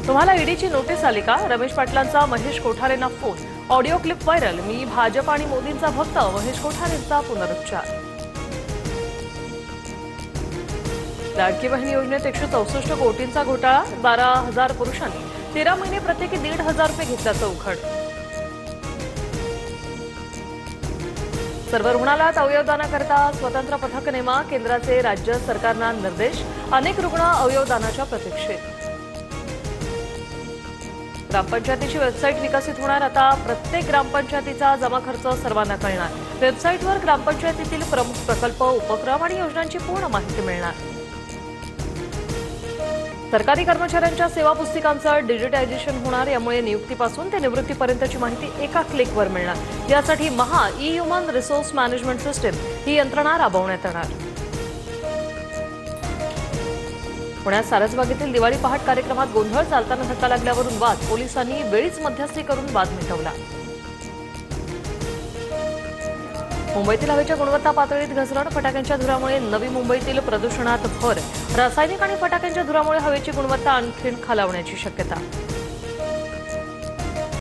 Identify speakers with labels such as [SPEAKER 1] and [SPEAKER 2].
[SPEAKER 1] तुम्हाला ईडीची नोटीस आली का? रमेश पाटलांचा महेश कोठारेंना फोन. Audio clip viral. मी भाजप आणि मोदींचा भक्त, महेश कोठारेंचा पुनरुच्चार. लाडकी बहीण योजनेत 164 कोटींचा घोटाळा. 12,000 पुरुषांनी 13 महिने प्रत्येकी 1,500 रुपये घेतल्याचं उघड. सर्व रुग्णालयात अवयवदानाकरता स्वतंत्र पथक नेमा. केंद्राचे राज्य सरकारना निर्देश. अनेक रुग्ण अवयवदानाच्या प्रतीक्षेत. ग्रामपंचायतीची वेबसाईट विकसित होणार. आता प्रत्येक ग्रामपंचायतीचा जमा खर्च सर्वांना कळणार. वेबसाईटवर ग्रामपंचायतीतील प्रमुख प्रकल्प, उपक्रम आणि योजनांची पूर्ण माहिती मिळणार. सरकारी कर्मचाऱ्यांच्या सेवा पुस्तिकांचं डिजिटायझेशन होणार. यामुळे नियुक्तीपासून ते निवृत्तीपर्यंतची माहिती एका क्लिकवर मिळणार. यासाठी Maha e human resource management system ही यंत्रणा राबवण्यात येणार. पुण्यात सारसबागेतील दिवाळी पहाट कार्यक्रमात गोंधळ. चालताना धक्का लागल्यावरून वाद. पोलिसांनी वेळीच मध्यस्थी करून वाद मिटवला. मुंबईतील हवेच्या गुणवत्ता पातळीत घसरण. फटाक्यांच्या धुरामुळे नवी मुंबईतील प्रदूषणात भर. रासायनिक आणि फटाक्यांच्या धुरामुळे हवेची गुणवत्ता आणखी खालावण्याची शक्यता.